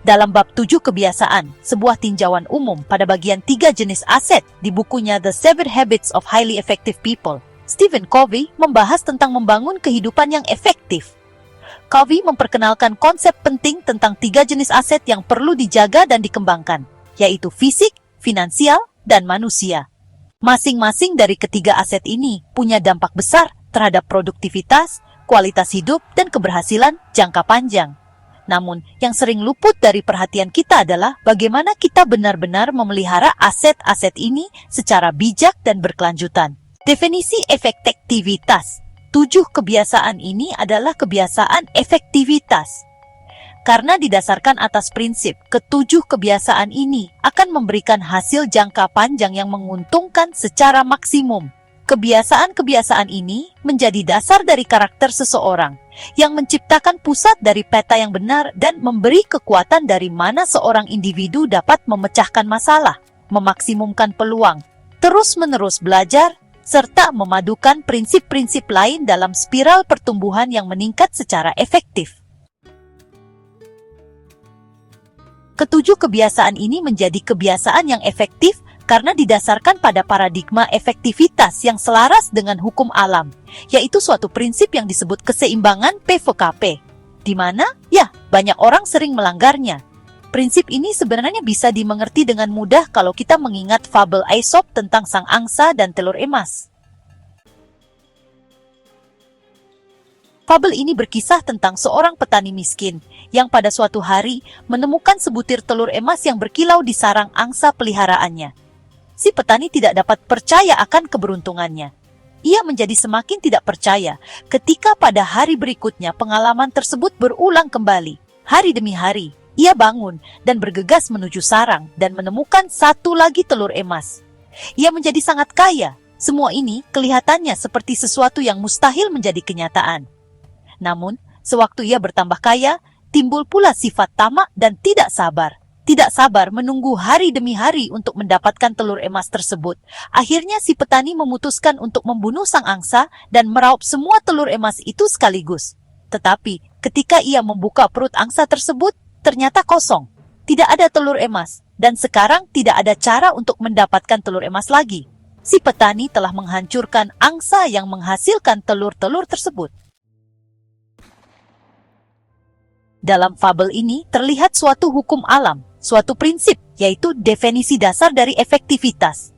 Dalam bab 7 kebiasaan, sebuah tinjauan umum pada bagian 3 jenis aset di bukunya The 7 Habits of Highly Effective People, Stephen Covey membahas tentang membangun kehidupan yang efektif. Covey memperkenalkan konsep penting tentang 3 jenis aset yang perlu dijaga dan dikembangkan, yaitu fisik, finansial, dan manusia. Masing-masing dari ketiga aset ini punya dampak besar terhadap produktivitas, kualitas hidup, dan keberhasilan jangka panjang. Namun, yang sering luput dari perhatian kita adalah bagaimana kita benar-benar memelihara aset-aset ini secara bijak dan berkelanjutan. Definisi efektivitas. 7 kebiasaan ini adalah kebiasaan efektivitas. Karena didasarkan atas prinsip, ketujuh kebiasaan ini akan memberikan hasil jangka panjang yang menguntungkan secara maksimum. Kebiasaan-kebiasaan ini menjadi dasar dari karakter seseorang, yang menciptakan pusat dari peta yang benar dan memberi kekuatan dari mana seorang individu dapat memecahkan masalah, memaksimumkan peluang, terus-menerus belajar, serta memadukan prinsip-prinsip lain dalam spiral pertumbuhan yang meningkat secara efektif. Ketujuh kebiasaan ini menjadi kebiasaan yang efektif karena didasarkan pada paradigma efektivitas yang selaras dengan hukum alam, yaitu suatu prinsip yang disebut keseimbangan PVKP, di mana, banyak orang sering melanggarnya. Prinsip ini sebenarnya bisa dimengerti dengan mudah kalau kita mengingat fabel Aesop tentang sang angsa dan telur emas. Fabel ini berkisah tentang seorang petani miskin yang pada suatu hari menemukan sebutir telur emas yang berkilau di sarang angsa peliharaannya. Si petani tidak dapat percaya akan keberuntungannya. Ia menjadi semakin tidak percaya ketika pada hari berikutnya pengalaman tersebut berulang kembali. Hari demi hari, ia bangun dan bergegas menuju sarang dan menemukan satu lagi telur emas. Ia menjadi sangat kaya. Semua ini kelihatannya seperti sesuatu yang mustahil menjadi kenyataan. Namun, sewaktu ia bertambah kaya, timbul pula sifat tamak dan tidak sabar. Tidak sabar menunggu hari demi hari untuk mendapatkan telur emas tersebut. Akhirnya si petani memutuskan untuk membunuh sang angsa dan meraup semua telur emas itu sekaligus. Tetapi ketika ia membuka perut angsa tersebut, ternyata kosong. Tidak ada telur emas dan sekarang tidak ada cara untuk mendapatkan telur emas lagi. Si petani telah menghancurkan angsa yang menghasilkan telur-telur tersebut. Dalam fabel ini terlihat suatu hukum alam, suatu prinsip, yaitu definisi dasar dari efektivitas.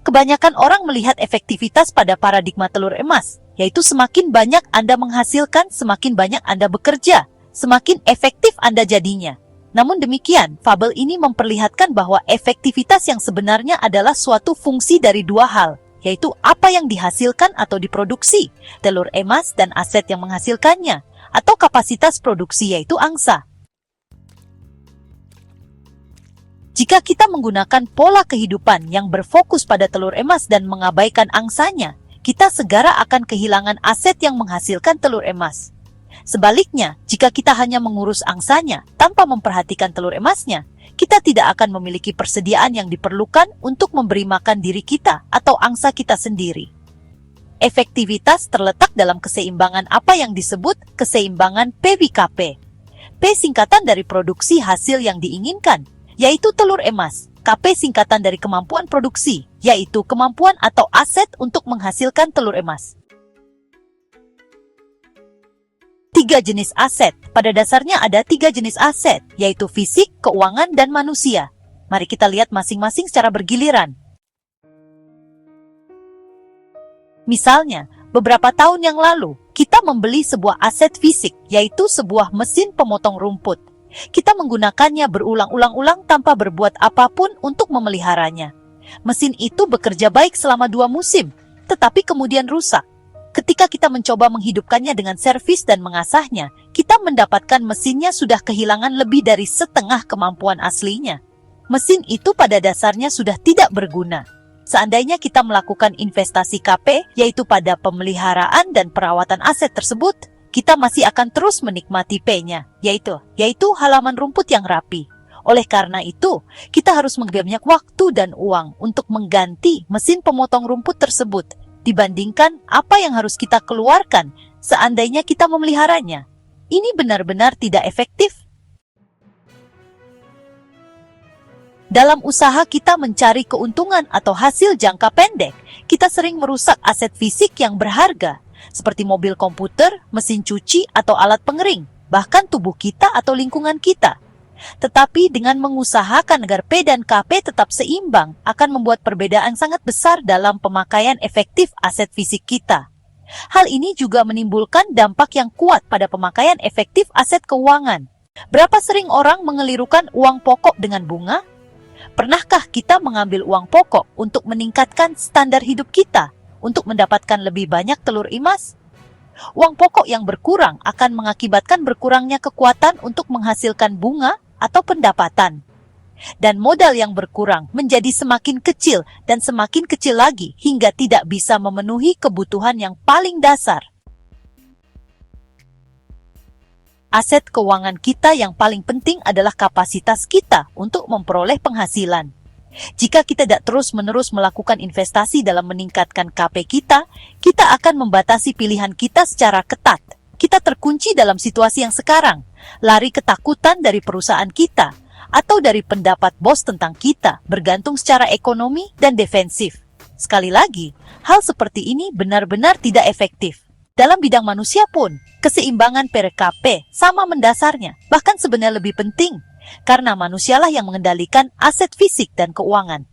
Kebanyakan orang melihat efektivitas pada paradigma telur emas, yaitu semakin banyak Anda menghasilkan, semakin banyak Anda bekerja, semakin efektif Anda jadinya. Namun demikian, fabel ini memperlihatkan bahwa efektivitas yang sebenarnya adalah suatu fungsi dari dua hal, yaitu apa yang dihasilkan atau diproduksi, telur emas dan aset yang menghasilkannya, atau kapasitas produksi yaitu angsa. Jika kita menggunakan pola kehidupan yang berfokus pada telur emas dan mengabaikan angsanya, kita segera akan kehilangan aset yang menghasilkan telur emas. Sebaliknya, jika kita hanya mengurus angsanya tanpa memperhatikan telur emasnya, kita tidak akan memiliki persediaan yang diperlukan untuk memberi makan diri kita atau angsa kita sendiri. Efektivitas terletak dalam keseimbangan apa yang disebut keseimbangan PVKP. P singkatan dari produksi hasil yang diinginkan, yaitu telur emas. KP singkatan dari kemampuan produksi, yaitu kemampuan atau aset untuk menghasilkan telur emas. 3 jenis aset. Pada dasarnya ada 3 jenis aset, yaitu fisik, keuangan, dan manusia. Mari kita lihat masing-masing secara bergiliran. Misalnya, beberapa tahun yang lalu, kita membeli sebuah aset fisik, yaitu sebuah mesin pemotong rumput. Kita menggunakannya berulang-ulang tanpa berbuat apapun untuk memeliharanya. Mesin itu bekerja baik selama 2 musim, tetapi kemudian rusak. Ketika kita mencoba menghidupkannya dengan servis dan mengasahnya, kita mendapatkan mesinnya sudah kehilangan lebih dari setengah kemampuan aslinya. Mesin itu pada dasarnya sudah tidak berguna. Seandainya kita melakukan investasi KP, yaitu pada pemeliharaan dan perawatan aset tersebut, kita masih akan terus menikmati P-nya, yaitu halaman rumput yang rapi. Oleh karena itu, kita harus mengambil banyak waktu dan uang untuk mengganti mesin pemotong rumput tersebut, dibandingkan apa yang harus kita keluarkan seandainya kita memeliharanya. Ini benar-benar tidak efektif. Dalam usaha kita mencari keuntungan atau hasil jangka pendek, kita sering merusak aset fisik yang berharga, seperti mobil komputer, mesin cuci, atau alat pengering, bahkan tubuh kita atau lingkungan kita. Tetapi dengan mengusahakan agar P dan KP tetap seimbang akan membuat perbedaan sangat besar dalam pemakaian efektif aset fisik kita. Hal ini juga menimbulkan dampak yang kuat pada pemakaian efektif aset keuangan. Berapa sering orang mengelirukan uang pokok dengan bunga? Pernahkah kita mengambil uang pokok untuk meningkatkan standar hidup kita, untuk mendapatkan lebih banyak telur emas? Uang pokok yang berkurang akan mengakibatkan berkurangnya kekuatan untuk menghasilkan bunga atau pendapatan. Dan modal yang berkurang menjadi semakin kecil dan semakin kecil lagi hingga tidak bisa memenuhi kebutuhan yang paling dasar. Aset keuangan kita yang paling penting adalah kapasitas kita untuk memperoleh penghasilan. Jika kita tidak terus-menerus melakukan investasi dalam meningkatkan KP kita, kita akan membatasi pilihan kita secara ketat. Kita terkunci dalam situasi yang sekarang, lari ketakutan dari perusahaan kita, atau dari pendapat bos tentang kita, bergantung secara ekonomi dan defensif. Sekali lagi, hal seperti ini benar-benar tidak efektif. Dalam bidang manusia pun, keseimbangan per KP sama mendasarnya, bahkan sebenarnya lebih penting, karena manusialah yang mengendalikan aset fisik dan keuangan.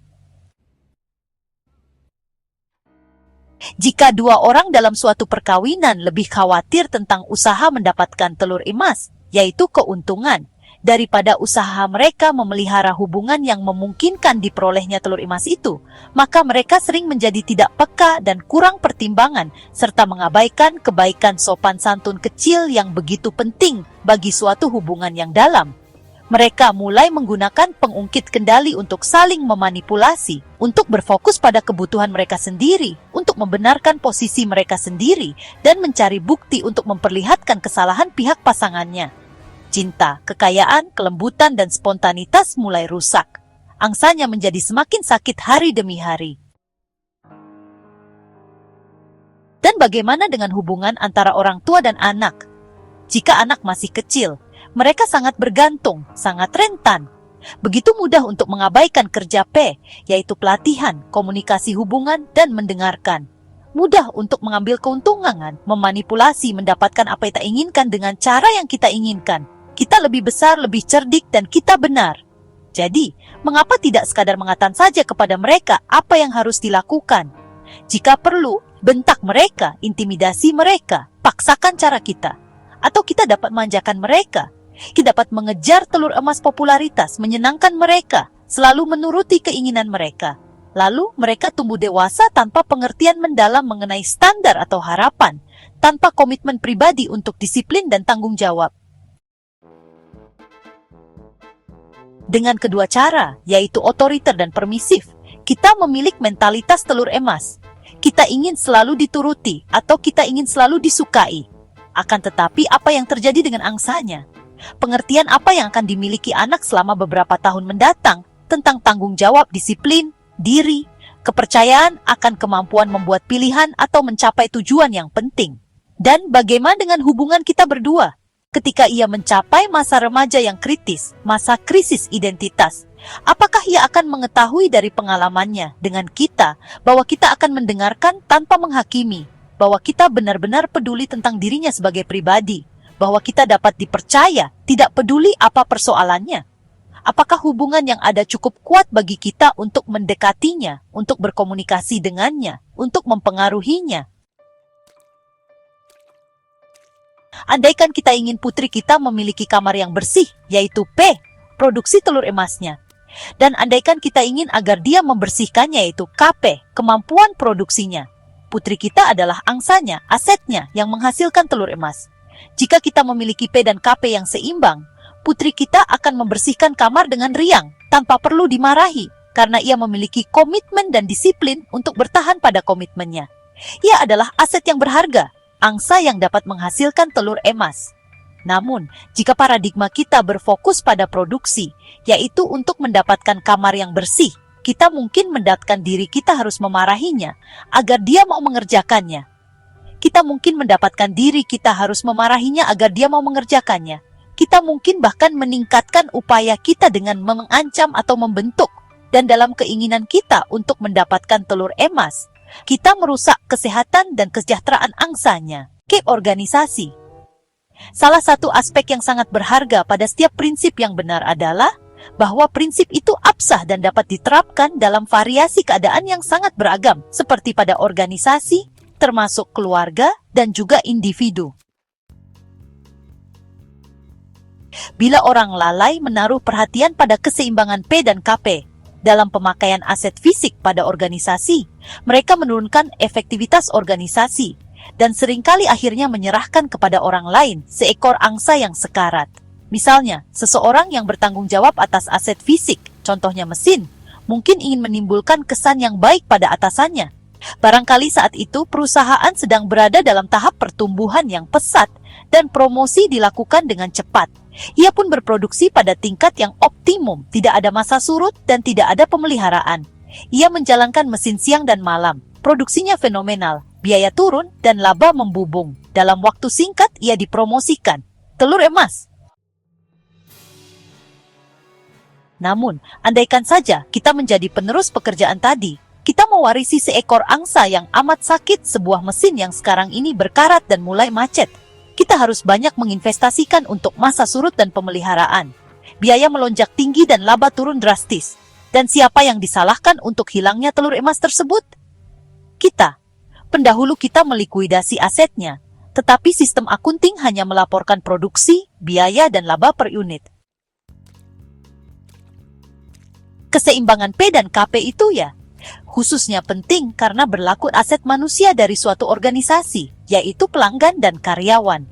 Jika dua orang dalam suatu perkawinan lebih khawatir tentang usaha mendapatkan telur emas, yaitu keuntungan, daripada usaha mereka memelihara hubungan yang memungkinkan diperolehnya telur emas itu, maka mereka sering menjadi tidak peka dan kurang pertimbangan, serta mengabaikan kebaikan sopan santun kecil yang begitu penting bagi suatu hubungan yang dalam. Mereka mulai menggunakan pengungkit kendali untuk saling memanipulasi, untuk berfokus pada kebutuhan mereka sendiri, untuk membenarkan posisi mereka sendiri, dan mencari bukti untuk memperlihatkan kesalahan pihak pasangannya. Cinta, kekayaan, kelembutan, dan spontanitas mulai rusak. Angsanya menjadi semakin sakit hari demi hari. Dan bagaimana dengan hubungan antara orang tua dan anak? Jika anak masih kecil, mereka sangat bergantung, sangat rentan. Begitu mudah untuk mengabaikan kerja P, yaitu pelatihan, komunikasi hubungan, dan mendengarkan. Mudah untuk mengambil keuntungan, memanipulasi, mendapatkan apa yang kita inginkan dengan cara yang kita inginkan. Kita lebih besar, lebih cerdik, dan kita benar. Jadi, mengapa tidak sekadar mengatakan saja kepada mereka apa yang harus dilakukan? Jika perlu, bentak mereka, intimidasi mereka, paksakan cara kita. Atau kita dapat manjakan mereka. Kita dapat mengejar telur emas popularitas, menyenangkan mereka, selalu menuruti keinginan mereka. Lalu mereka tumbuh dewasa tanpa pengertian mendalam mengenai standar atau harapan, tanpa komitmen pribadi untuk disiplin dan tanggung jawab. Dengan kedua cara, yaitu otoriter dan permisif, kita memiliki mentalitas telur emas. Kita ingin selalu dituruti atau kita ingin selalu disukai. Akan tetapi apa yang terjadi dengan angsanya? Pengertian apa yang akan dimiliki anak selama beberapa tahun mendatang tentang tanggung jawab, disiplin, diri, kepercayaan akan kemampuan membuat pilihan atau mencapai tujuan yang penting. Dan bagaimana dengan hubungan kita berdua? Ketika ia mencapai masa remaja yang kritis, masa krisis identitas, apakah ia akan mengetahui dari pengalamannya dengan kita bahwa kita akan mendengarkan tanpa menghakimi, bahwa kita benar-benar peduli tentang dirinya sebagai pribadi, bahwa kita dapat dipercaya, tidak peduli apa persoalannya? Apakah hubungan yang ada cukup kuat bagi kita untuk mendekatinya, untuk berkomunikasi dengannya, untuk mempengaruhinya? Andaikan kita ingin putri kita memiliki kamar yang bersih, yaitu P, produksi telur emasnya. Dan andaikan kita ingin agar dia membersihkannya, yaitu KP, kemampuan produksinya. Putri kita adalah angsanya, asetnya yang menghasilkan telur emas. Jika kita memiliki P dan KP yang seimbang, putri kita akan membersihkan kamar dengan riang, tanpa perlu dimarahi, karena ia memiliki komitmen dan disiplin untuk bertahan pada komitmennya. Ia adalah aset yang berharga, angsa yang dapat menghasilkan telur emas. Namun, jika paradigma kita berfokus pada produksi, yaitu untuk mendapatkan kamar yang bersih, kita mungkin mendapatkan diri kita harus memarahinya, agar dia mau mengerjakannya. Kita mungkin mendapatkan diri kita harus memarahinya agar dia mau mengerjakannya. Kita mungkin bahkan meningkatkan upaya kita dengan mengancam atau membentuk. Dan dalam keinginan kita untuk mendapatkan telur emas, kita merusak kesehatan dan kesejahteraan angsanya. Organisasi. Salah satu aspek yang sangat berharga pada setiap prinsip yang benar adalah bahwa prinsip itu absah dan dapat diterapkan dalam variasi keadaan yang sangat beragam, seperti pada organisasi, termasuk keluarga, dan juga individu. Bila orang lalai menaruh perhatian pada keseimbangan P dan KP dalam pemakaian aset fisik pada organisasi, mereka menurunkan efektivitas organisasi dan seringkali akhirnya menyerahkan kepada orang lain seekor angsa yang sekarat. Misalnya, seseorang yang bertanggung jawab atas aset fisik, contohnya mesin, mungkin ingin menimbulkan kesan yang baik pada atasannya. Barangkali saat itu perusahaan sedang berada dalam tahap pertumbuhan yang pesat dan promosi dilakukan dengan cepat. Ia pun berproduksi pada tingkat yang optimum, tidak ada masa surut dan tidak ada pemeliharaan. Ia menjalankan mesin siang dan malam, produksinya fenomenal, biaya turun dan laba membubung. Dalam waktu singkat ia dipromosikan. Telur emas. Namun, andaikan saja kita menjadi penerus pekerjaan tadi, kita mewarisi seekor angsa yang amat sakit, sebuah mesin yang sekarang ini berkarat dan mulai macet. Kita harus banyak menginvestasikan untuk masa surut dan pemeliharaan. Biaya melonjak tinggi dan laba turun drastis. Dan siapa yang disalahkan untuk hilangnya telur emas tersebut? Kita. Pendahulu kita melikuidasi asetnya, tetapi sistem akunting hanya melaporkan produksi, biaya, dan laba per unit. Keseimbangan P dan KP itu khususnya penting karena berlaku aset manusia dari suatu organisasi, yaitu pelanggan dan karyawan.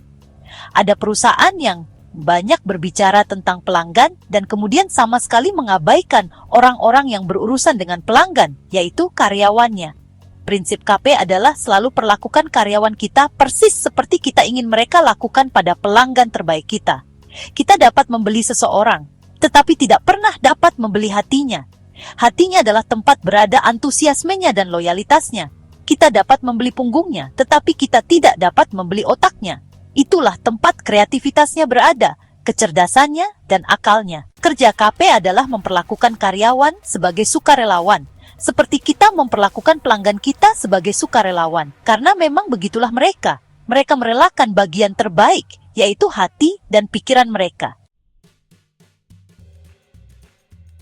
Ada perusahaan yang banyak berbicara tentang pelanggan dan kemudian sama sekali mengabaikan orang-orang yang berurusan dengan pelanggan, yaitu karyawannya. Prinsip KP adalah selalu perlakukan karyawan kita persis seperti kita ingin mereka lakukan pada pelanggan terbaik kita. Kita dapat membeli seseorang, tetapi tidak pernah dapat membeli hatinya. Hatinya adalah tempat berada antusiasmenya dan loyalitasnya. Kita dapat membeli punggungnya, tetapi kita tidak dapat membeli otaknya. Itulah tempat kreativitasnya berada, kecerdasannya, dan akalnya. Kerja KP adalah memperlakukan karyawan sebagai sukarelawan, seperti kita memperlakukan pelanggan kita sebagai sukarelawan. Karena memang begitulah mereka. Mereka merelakan bagian terbaik, yaitu hati dan pikiran mereka.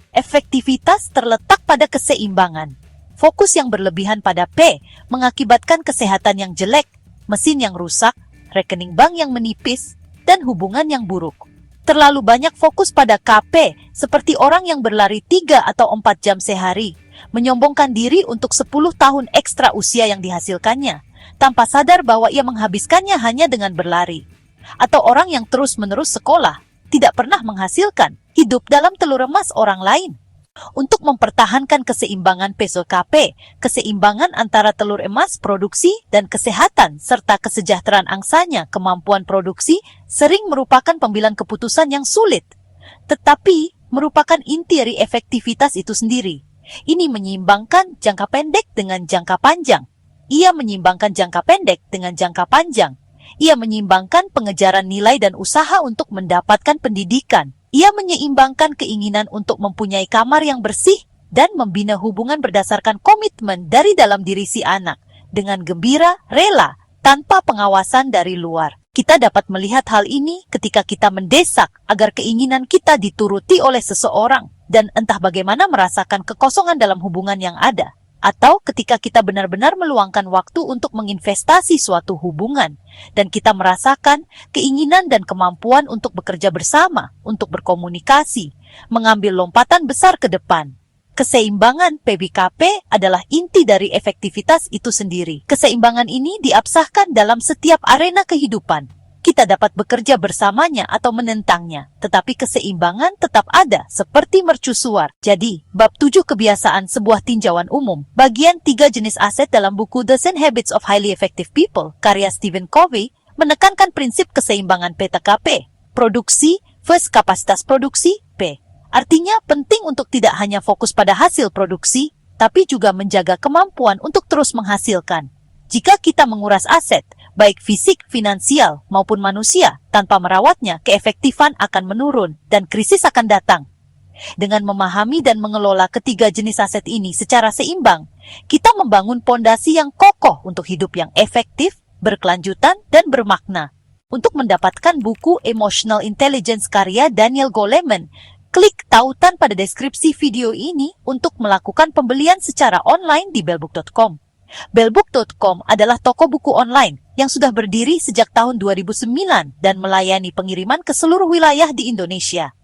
Efektivitas terletak pada keseimbangan. Fokus yang berlebihan pada P mengakibatkan kesehatan yang jelek, mesin yang rusak, rekening bank yang menipis, dan hubungan yang buruk. Terlalu banyak fokus pada KP, seperti orang yang berlari 3 atau 4 jam sehari, menyombongkan diri untuk 10 tahun ekstra usia yang dihasilkannya, tanpa sadar bahwa ia menghabiskannya hanya dengan berlari. Atau orang yang terus-menerus sekolah, tidak pernah menghasilkan, hidup dalam telur emas orang lain. Untuk mempertahankan keseimbangan peso KP, keseimbangan antara telur emas produksi dan kesehatan serta kesejahteraan angsanya, kemampuan produksi sering merupakan pemilihan keputusan yang sulit, tetapi merupakan inti dari efektivitas itu sendiri. Ini menyeimbangkan jangka pendek dengan jangka panjang. Ia menyeimbangkan jangka pendek dengan jangka panjang. Ia menyeimbangkan pengejaran nilai dan usaha untuk mendapatkan pendidikan. Ia menyeimbangkan keinginan untuk mempunyai kamar yang bersih dan membina hubungan berdasarkan komitmen dari dalam diri si anak, dengan gembira, rela, tanpa pengawasan dari luar. Kita dapat melihat hal ini ketika kita mendesak agar keinginan kita dituruti oleh seseorang, dan entah bagaimana merasakan kekosongan dalam hubungan yang ada. Atau ketika kita benar-benar meluangkan waktu untuk menginvestasi suatu hubungan, dan kita merasakan keinginan dan kemampuan untuk bekerja bersama, untuk berkomunikasi, mengambil lompatan besar ke depan. Keseimbangan PBKP adalah inti dari efektivitas itu sendiri. Keseimbangan ini diabsahkan dalam setiap arena kehidupan. Kita dapat bekerja bersamanya atau menentangnya, tetapi keseimbangan tetap ada, seperti mercusuar. Jadi, bab 7 kebiasaan sebuah tinjauan umum, bagian 3 jenis aset dalam buku The 10 Habits of Highly Effective People, karya Stephen Covey, menekankan prinsip keseimbangan PTKP. Produksi versus kapasitas produksi, P. Artinya penting untuk tidak hanya fokus pada hasil produksi, tapi juga menjaga kemampuan untuk terus menghasilkan. Jika kita menguras aset, baik fisik, finansial, maupun manusia. Tanpa merawatnya, keefektifan akan menurun dan krisis akan datang. Dengan memahami dan mengelola ketiga jenis aset ini secara seimbang, kita membangun pondasi yang kokoh untuk hidup yang efektif, berkelanjutan, dan bermakna. Untuk mendapatkan buku Emotional Intelligence karya Daniel Goleman, klik tautan pada deskripsi video ini untuk melakukan pembelian secara online di Bellbook.com. Bellbook.com adalah toko buku online yang sudah berdiri sejak tahun 2009 dan melayani pengiriman ke seluruh wilayah di Indonesia.